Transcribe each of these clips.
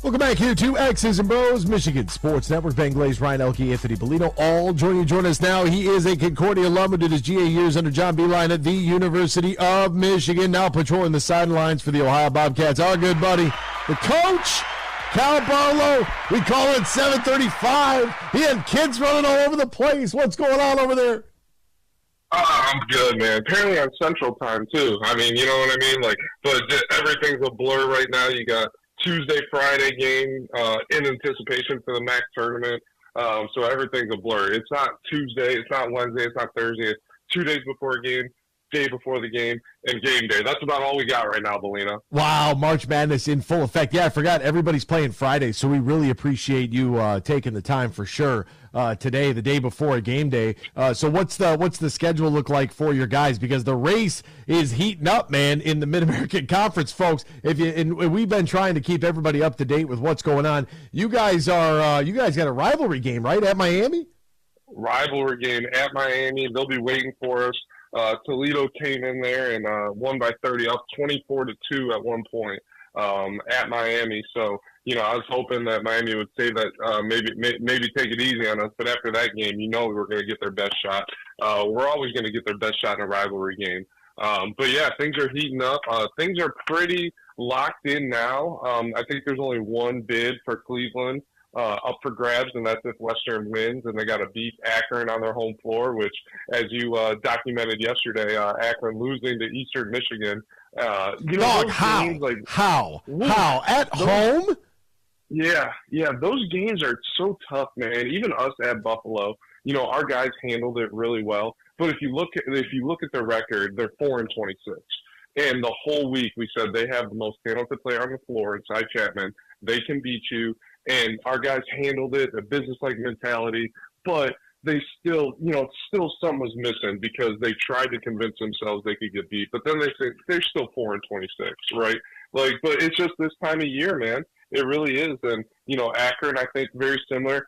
Welcome back here to X's and Bros, Michigan Sports Network. Ben Glaze, Ryan Elke, Anthony Bellino, all join us now. He is a Concordia alum who did his GA years under John Beeline at the University of Michigan, now patrolling the sidelines for the Ohio Bobcats. Our good buddy, the coach, Cal Barlow. We call it 735. He had kids running all over the place. What's going on over there? I'm good, man. Apparently on Central Time, too. I mean, you know what I mean? But everything's a blur right now. You got Tuesday, Friday game in anticipation for the MAC tournament. So everything's a blur. It's not Tuesday. It's not Wednesday. It's not Thursday. It's 2 days before a game, day before the game, and game day. That's about all we got right now, Bellino. Wow, March Madness in full effect. Yeah, I forgot everybody's playing Friday, so we really appreciate you taking the time for sure today, the day before a game day. So what's the schedule look like for your guys? Because the race is heating up, man, in the Mid-American Conference, folks. And we've been trying to keep everybody up to date with what's going on. You guys got a rivalry game, right, at Miami? Rivalry game at Miami. They'll be waiting for us. Toledo came in there and won by 30, up 24-2 at one point at Miami. So, you know, I was hoping that Miami would say that maybe take it easy on us. But after that game, you know we were going to get their best shot. We're always going to get their best shot in a rivalry game. But, yeah, things are heating up. Things are pretty locked in now. I think there's only one bid for Cleveland up for grabs, and that's if Western wins, and they got to beat Akron on their home floor, which, as you documented yesterday, Akron losing to Eastern Michigan. How? At home? Yeah, those games are so tough, man. Even us at Buffalo, you know, our guys handled it really well. But if you look at their record, they're 4-26. And the whole week we said they have the most talented player on the floor inside Chapman. They can beat you. And our guys handled it, a business-like mentality, but they still, you know, still something was missing because they tried to convince themselves they could get beat. But then they say they're still 4-26, right? But it's just this time of year, man. It really is. And, you know, Akron, I think, very similar.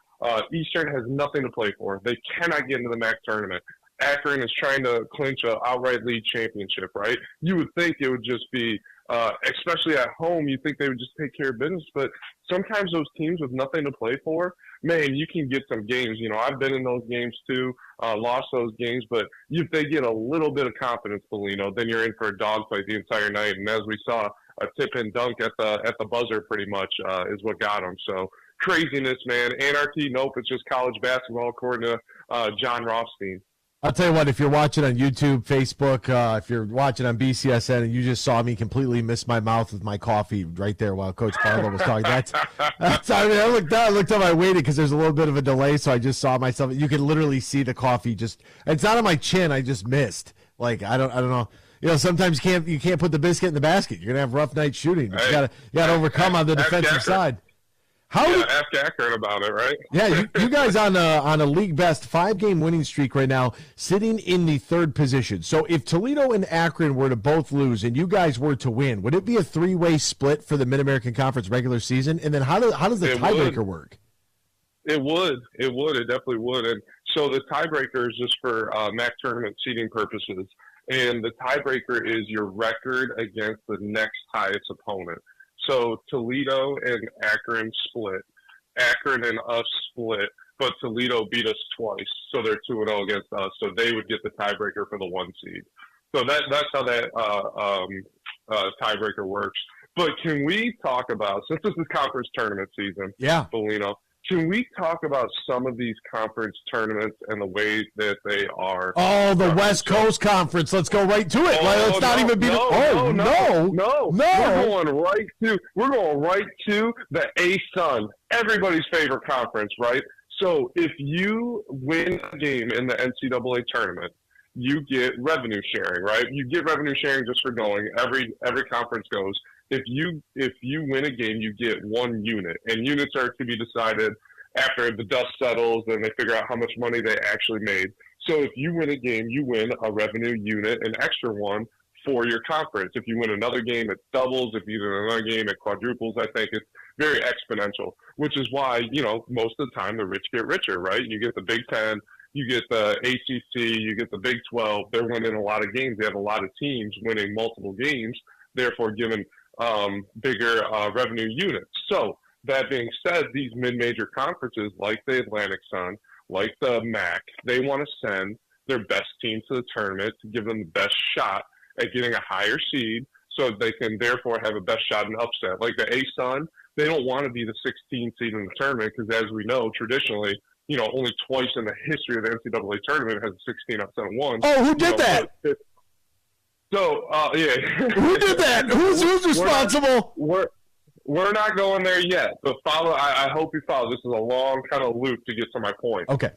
Eastern has nothing to play for. They cannot get into the MAC tournament. Akron is trying to clinch an outright league championship, right? You would think it would just be, especially at home, you think they would just take care of business. But sometimes those teams with nothing to play for, man, you can get some games. You know, I've been in those games too, lost those games. But if they get a little bit of confidence, Bellino, then you're in for a dogfight the entire night. And as we saw, a tip-in dunk at the buzzer pretty much is what got them. So craziness, man. Anarchy, nope, it's just college basketball according to John Rothstein. I'll tell you what, if you're watching on YouTube, Facebook, if you're watching on BCSN and you just saw me completely miss my mouth with my coffee right there while Coach Barlow was talking, I looked down, I looked up, I waited because there's a little bit of a delay, so I just saw myself. You can literally see the coffee it's not on my chin, I just missed. Like, I don't know. You know, sometimes you can't put the biscuit in the basket. You're going to have a rough night shooting. You got to overcome on the defensive side. Ask Akron about it, right? Yeah, you guys on a league best 5-game winning streak right now, sitting in the third position. So if Toledo and Akron were to both lose and you guys were to win, would it be a 3-way split for the Mid-American Conference regular season? And then how does the tiebreaker work? It would. It definitely would. And so the tiebreaker is just for MAC tournament seeding purposes. And the tiebreaker is your record against the next highest opponent. So Toledo and Akron split. Akron and us split, but Toledo beat us twice. So they're 2-0 against us. So they would get the tiebreaker for the 1 seed. So that's how that tiebreaker works. But can we talk about, since this is conference tournament season, Bellino, can we talk about some of these conference tournaments and the ways that they are? Oh, the West Coast Conference. Let's go right to it. Let's not even be. No. We're going right to the A-Sun, everybody's favorite conference, right? So if you win a game in the NCAA tournament, you get revenue sharing, right? You get revenue sharing just for going. Every conference goes. If you win a game, you get 1 unit, and units are to be decided after the dust settles and they figure out how much money they actually made. So if you win a game, you win a revenue unit, an extra one for your conference. If you win another game, it doubles. If you win another game, it quadruples. I think it's very exponential, which is why, you know, most of the time the rich get richer, right? You get the Big Ten, you get the ACC, you get the Big 12. They're winning a lot of games. They have a lot of teams winning multiple games, therefore giving bigger revenue units. So that being said, these mid-major conferences like the Atlantic Sun, like the MAC, they want to send their best team to the tournament to give them the best shot at getting a higher seed so they can therefore have a best shot in upset. Like the A-Sun, they don't want to be the 16th seed in the tournament because, as we know, traditionally, only twice in the history of the NCAA tournament has a 16 upset won. Oh, who did that? Yeah. Who did that? Who's responsible? We're not going there yet, but follow. I hope you follow. This is a long kind of loop to get to my point. Okay.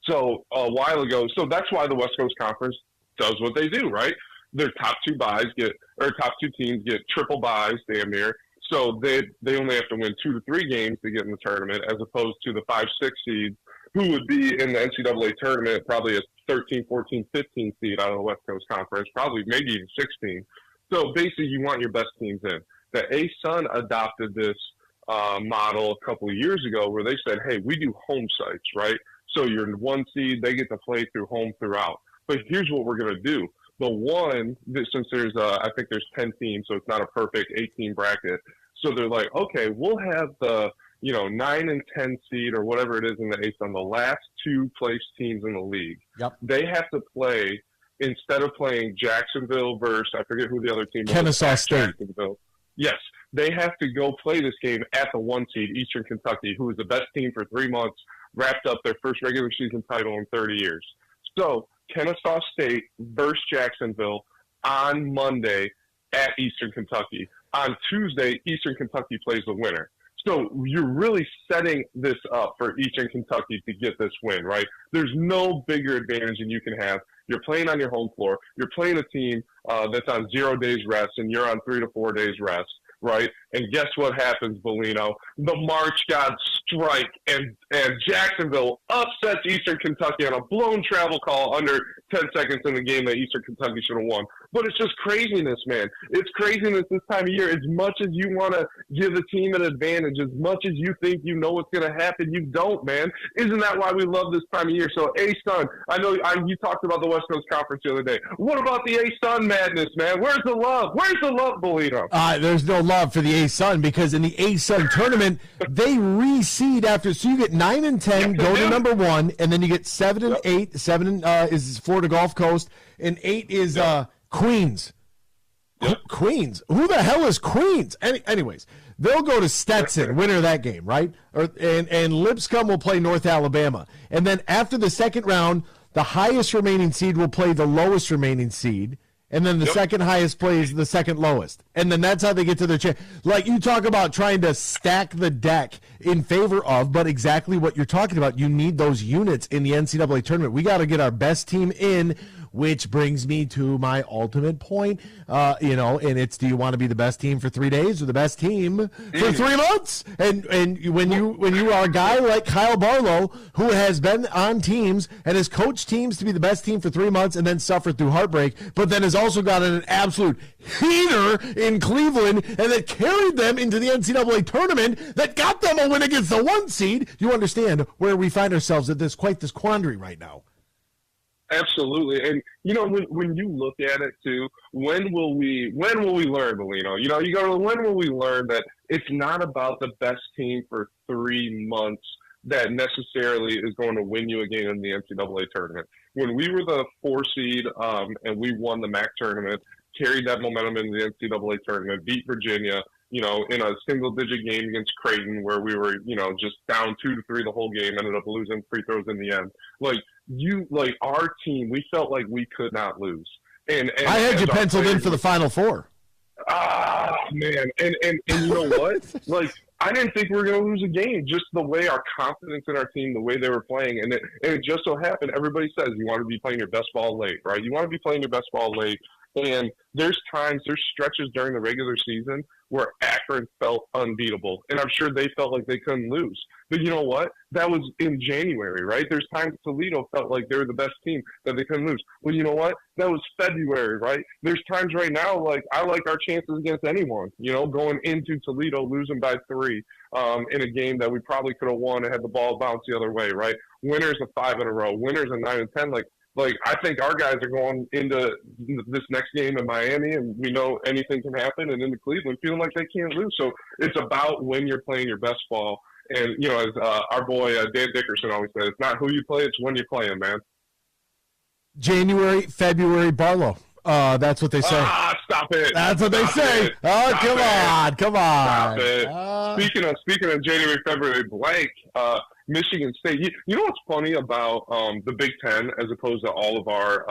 So a while ago, so that's why the West Coast Conference does what they do, right? Their top two teams get triple buys, damn near. So they only have to win 2 to 3 games to get in the tournament, as opposed to the 5, 6 seeds who would be in the NCAA tournament, probably a 13, 14, 15 seed out of the West Coast Conference, probably maybe even 16. So basically, you want your best teams in. The A-Sun adopted this model a couple of years ago where they said, hey, we do home sites, right? So you're in 1 seed, they get to play through home throughout. But here's what we're going to do. Since there's, I think there's 10 teams, so it's not a perfect 18 bracket. So they're like, okay, we'll have the, 9 and 10 seed or whatever it is in the A-Sun, the last 2 place teams in the league. Yep. They have to play, instead of playing Jacksonville versus, I forget who the other team was. Kennesaw State. Jacksonville. Yes, they have to go play this game at the 1 seed, Eastern Kentucky, who was the best team for 3 months, wrapped up their first regular season title in 30 years. So Kennesaw State versus Jacksonville on Monday at Eastern Kentucky. On Tuesday, Eastern Kentucky plays the winner. So you're really setting this up for Eastern Kentucky to get this win, right? There's no bigger advantage than you can have. You're playing on your home floor. You're playing a team that's on 0 days rest, and you're on 3 to 4 days rest, right? And guess what happens, Bellino? The March gods strike, and Jacksonville upsets Eastern Kentucky on a blown travel call under 10 seconds in the game that Eastern Kentucky should have won. But it's just craziness, man. It's craziness this time of year. As much as you want to give the team an advantage, as much as you think you know what's going to happen, you don't, man. Isn't that why we love this time of year? So, A-Sun, I know you talked about the West Coast Conference the other day. What about the A-Sun madness, man? Where's the love? Where's the love, Bolito? There's no love for the A-Sun because in the A-Sun tournament, they reseed after. So you get 9 and 10, go to number 1, and then you get 7 and 8. 7 is Florida Gulf Coast, and 8 is Queens. Yep. Queens. Who the hell is Queens? Anyways, they'll go to Stetson, winner of that game, right? And Lipscomb will play North Alabama. And then after the second round, the highest remaining seed will play the lowest remaining seed. And then the second highest plays the second lowest. And then that's how they get to their chance. Like you talk about trying to stack the deck in favor of, but exactly what you're talking about. You need those units in the NCAA tournament. We got to get our best team in, which brings me to my ultimate point. And it's, do you want to be the best team for 3 days or the best team for 3 months? And when you are a guy like Kyle Barlow, who has been on teams and has coached teams to be the best team for 3 months and then suffered through heartbreak, but then has also got an absolute heater in Cleveland and that carried them into the NCAA tournament that got them a win against the 1 seed, you understand where we find ourselves at this quandary right now. Absolutely. And, when you look at it, too, when will we learn, Bellino? You go, when will we learn that it's not about the best team for 3 months that necessarily is going to win you a game in the NCAA tournament? When we were the 4 seed and we won the MAC tournament, carried that momentum into the NCAA tournament, beat Virginia, in a single-digit game against Creighton where we were, just down 2 to 3 the whole game, ended up losing free throws in the end. Our team, we felt like we could not lose. And I had you penciled in for the Final Four. Ah, man. And you know what? I didn't think we were going to lose a game, just the way our confidence in our team, the way they were playing. And it just so happened, everybody says you want to be playing your best ball late, right? You want to be playing your best ball late. And there's stretches during the regular season where Akron felt unbeatable. And I'm sure they felt like they couldn't lose. But you know what? That was in January, right? There's times Toledo felt like they were the best team that they couldn't lose. Well, you know what? That was February, right? There's times right now, I like our chances against anyone, going into Toledo, losing by 3 in a game that we probably could have won and had the ball bounce the other way, right? Winners of 5 in a row, winners of 9 and 10. Like, I think our guys are going into this next game in Miami, and we know anything can happen, and into Cleveland feeling like they can't lose. So it's about when you're playing your best ball. And, you know, as our boy Dan Dickerson always said, it's not who you play, it's when you're playing, man. January, February, Barlow. That's what they say. Stop it. That's what they say. Come on. Stop it. Speaking of January, February blank, Michigan State. You know what's funny about the Big Ten as opposed to all of our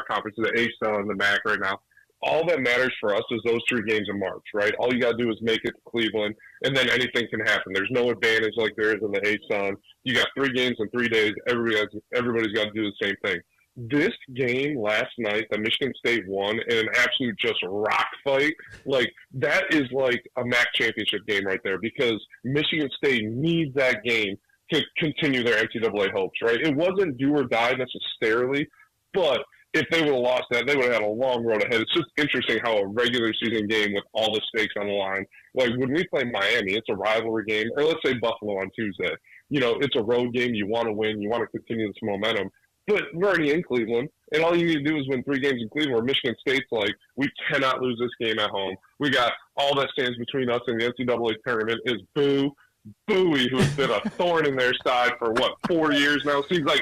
conferences, the ASUN and the MAC right now? All that matters for us is those 3 games in March, right? All you got to do is make it to Cleveland, and then anything can happen. There's no advantage like there is in the ASUN. You got 3 games in 3 days. Everybody's got to do the same thing. This game last night that Michigan State won in an absolute just rock fight, like that is like a MAC championship game right there, because Michigan State needs that game to continue their NCAA hopes, right? It wasn't do or die necessarily, but if they would have lost that, they would have had a long road ahead. It's just interesting how a regular season game with all the stakes on the line, like when we play Miami, it's a rivalry game, or let's say Buffalo on Tuesday. You know, it's a road game. You want to win. You want to continue this momentum. But we're already in Cleveland, and all you need to do is win 3 games in Cleveland, where Michigan State's like, we cannot lose this game at home. We got all that stands between us and the NCAA tournament is Bowie, who's been a thorn in their side for, 4 years now? Seems like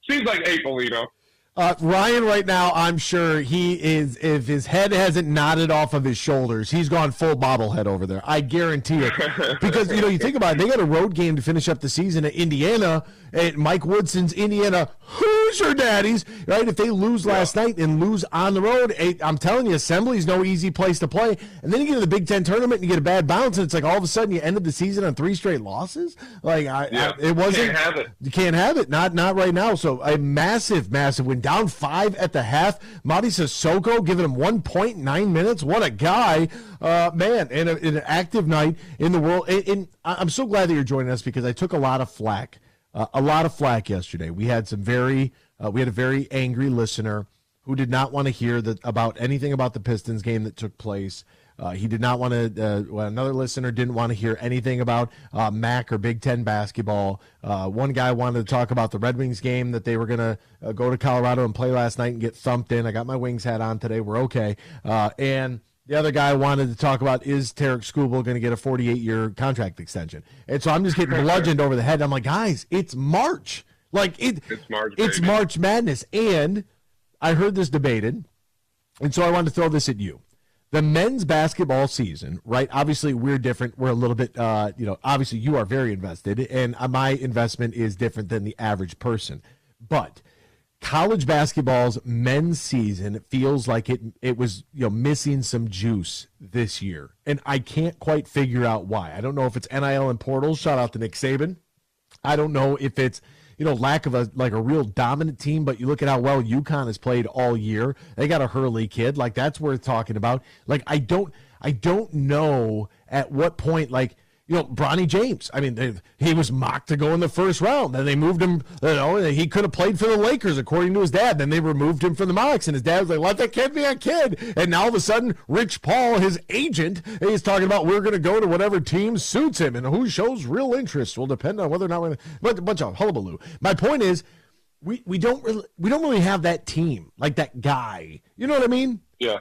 8. Polino. Ryan, right now, I'm sure he is, if his head hasn't nodded off of his shoulders, he's gone full bobblehead over there. I guarantee it. Because, you know, you think about it, they got a road game to finish up the season at Indiana, at Mike Woodson's Indiana Hoosier Daddies, right? If they lose last night and lose on the road, I'm telling you, Assembly's no easy place to play. And then you get to the Big Ten tournament and you get a bad bounce, and it's like all of a sudden you ended the season on 3 straight losses. Like, it wasn't. Can't have it. You can't have it. Not right now. So a massive win. Down 5 at the half. Madi Sissoko giving him 1.9 minutes. What a guy. Man, and an active night in the world. And I'm so glad that you're joining us, because I took a lot of flack. Yesterday. We had a very angry listener who did not want to hear about anything about the Pistons game that took place. He did not want to. Another listener didn't want to hear anything about MAC or Big Ten basketball. One guy wanted to talk about the Red Wings game that they were going to go to Colorado and play last night and get thumped in. I got my Wings hat on today. We're okay. And the other guy wanted to talk about, is Tarek Skubal going to get a 48-year contract extension? And so I'm just getting bludgeoned over the head. I'm like, guys, it's March. It's March Madness. And I heard this debated, and so I wanted to throw this at you. The men's basketball season, right? Obviously, we're different. We're a little bit, obviously you are very invested, and my investment is different than the average person. But college basketball's men's season feels like it was missing some juice this year, and I can't quite figure out why. I don't know if it's NIL and portals. Shout out to Nick Saban. I don't know if it's lack of a real dominant team, but you look at how well UConn has played all year. They got a Hurley kid, that's worth talking about. I don't know at what point Bronny James. I mean, he was mocked to go in the first round. Then they moved him. He could have played for the Lakers, according to his dad. Then they removed him from the Mocs, and his dad was like, "Let that kid be a kid." And now all of a sudden, Rich Paul, his agent, is talking about we're going to go to whatever team suits him, and who shows real interest will depend on whether or not we're a bunch of hullabaloo. My point is, we don't really have that team, that guy. You know what I mean? Yeah.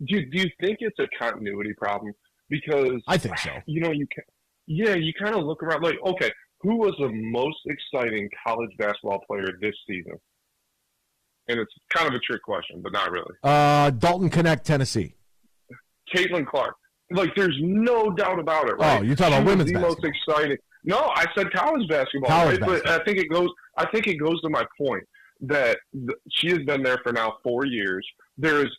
Do you think it's a continuity problem? Because I think so. You kind of look around okay, who was the most exciting college basketball player this season? And it's kind of a trick question, but not really. Dalton Connect, Tennessee. Caitlin Clark. There's no doubt about it, right? Oh, you're talking about women's basketball. Most exciting. No, I said college basketball. But I think it goes to my point that she has been there for now 4 years. There's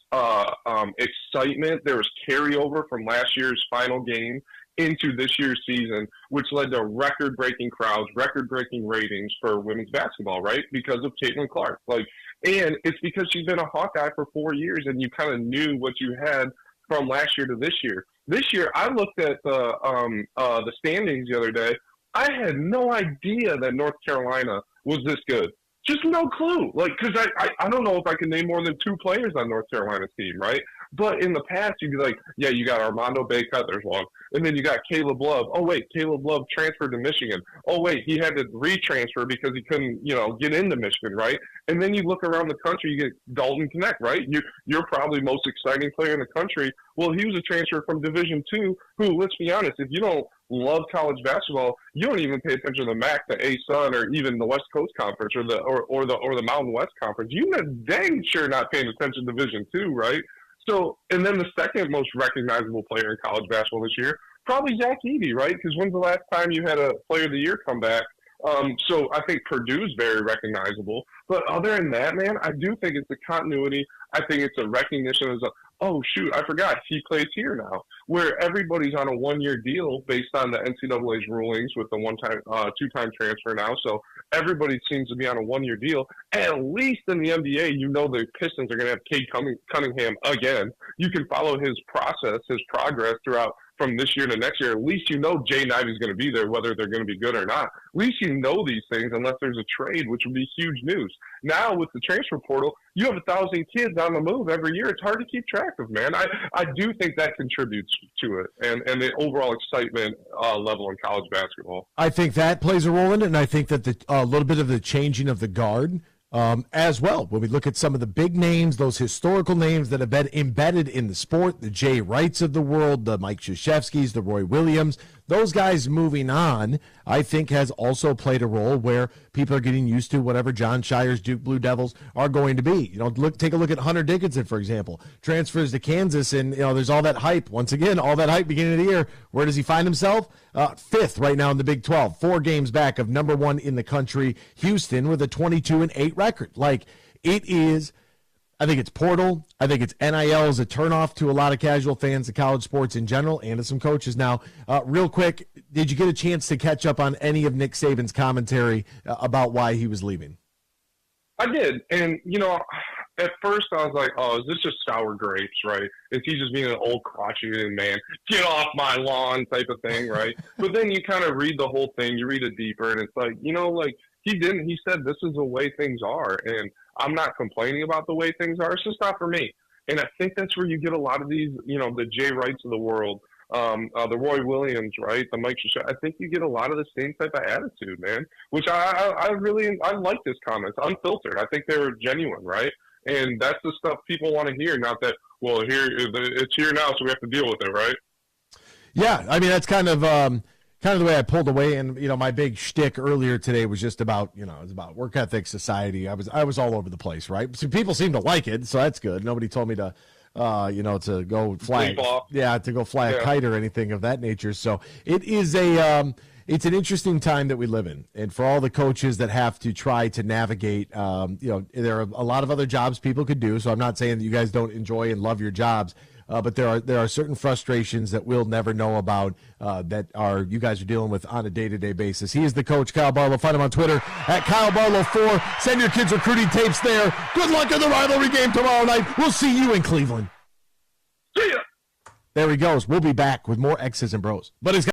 excitement. There was carryover from last year's final game into this year's season, which led to record-breaking crowds, record-breaking ratings for women's basketball, right? Because of Caitlin Clark. And it's because she's been a Hawkeye for 4 years, and you kind of knew what you had from last year to this year. This year, I looked at the standings the other day. I had no idea that North Carolina was this good. Just no clue. Because I don't know if I can name more than 2 players on North Carolina's team, right? But in the past, you'd be like, yeah, you got Armando Bacot, there's one. And then you got Caleb Love. Oh, wait, Caleb Love transferred to Michigan. Oh, wait, he had to retransfer because he couldn't, get into Michigan, right? And then you look around the country, you get Dalton Knecht, right? You're probably the most exciting player in the country. Well, he was a transfer from Division II who, let's be honest, if you don't love college basketball, you don't even pay attention to the MAC, the A-Sun, or even the West Coast Conference or the Mountain West Conference. You're dang sure not paying attention to Division II, right? So, and then the second most recognizable player in college basketball this year, probably Zach Edey, right? Because when's the last time you had a Player of the Year come back? So I think Purdue's very recognizable. But other than that, man, I do think it's a continuity. I think it's a recognition as oh, shoot, I forgot he plays here now, where everybody's on a one-year deal based on the NCAA's rulings with the two-time transfer now. So everybody seems to be on a one-year deal. At least in the NBA, the Pistons are going to have Cade Cunningham again. You can follow his process, his progress throughout from this year to next year. At least Jay Knivey's going to be there, whether they're going to be good or not. At least these things, unless there's a trade, which would be huge news. Now, with the transfer portal, you have 1,000 kids on the move every year. It's hard to keep track of, man. I do think that contributes to it and the overall excitement level in college basketball. I think that plays a role in it, and I think that a little bit of the changing of the guard as well. When we look at some of the big names, those historical names that have been embedded in the sport, the Jay Wrights of the world, the Mike Krzyzewskis, the Roy Williams, those guys moving on, I think has also played a role where people are getting used to whatever John Shire's Duke Blue Devils are going to be. Take a look at Hunter Dickinson, for example. Transfers to Kansas, and there's all that hype. Once again, all that hype beginning of the year. Where does he find himself? Fifth right now in the Big 12, 4 games back of number 1 in the country, Houston, with a 22-8 record. It is. I think it's portal. I think it's NIL is a turnoff to a lot of casual fans of college sports in general and to some coaches. Now, real quick, did you get a chance to catch up on any of Nick Saban's commentary about why he was leaving? I did. And, at first I was like, oh, is this just sour grapes, right? Is he just being an old crotchety man, get off my lawn type of thing, right? But then you kind of read the whole thing. You read it deeper, and it's like, he said this is the way things are, and I'm not complaining about the way things are. It's just not for me. And I think that's where you get a lot of these, the Jay Wrights of the world, the Roy Williams, right? The Mike Krzyzewski. I think you get a lot of the same type of attitude, man, which I like this comment. It's unfiltered. I think they're genuine, right? And that's the stuff people want to hear, not that, well, it's here now, so we have to deal with it, right? Yeah, I mean, that's kind of the way I pulled away. And, my big shtick earlier today was just about, it was about work ethic, society. I was all over the place, right? So people seem to like it, so that's good. Nobody told me to, to go fly, a kite or anything of that nature. So it is it's an interesting time that we live in. And for all the coaches that have to try to navigate, there are a lot of other jobs people could do. So I'm not saying that you guys don't enjoy and love your jobs. But there are certain frustrations that we'll never know about that you guys are dealing with on a day-to-day basis. He is the coach, Kyle Barlow. Find him on Twitter at KyleBarlow4. Send your kids recruiting tapes there. Good luck in the rivalry game tomorrow night. We'll see you in Cleveland. See ya. There he goes. We'll be back with more X's and Bros. But it's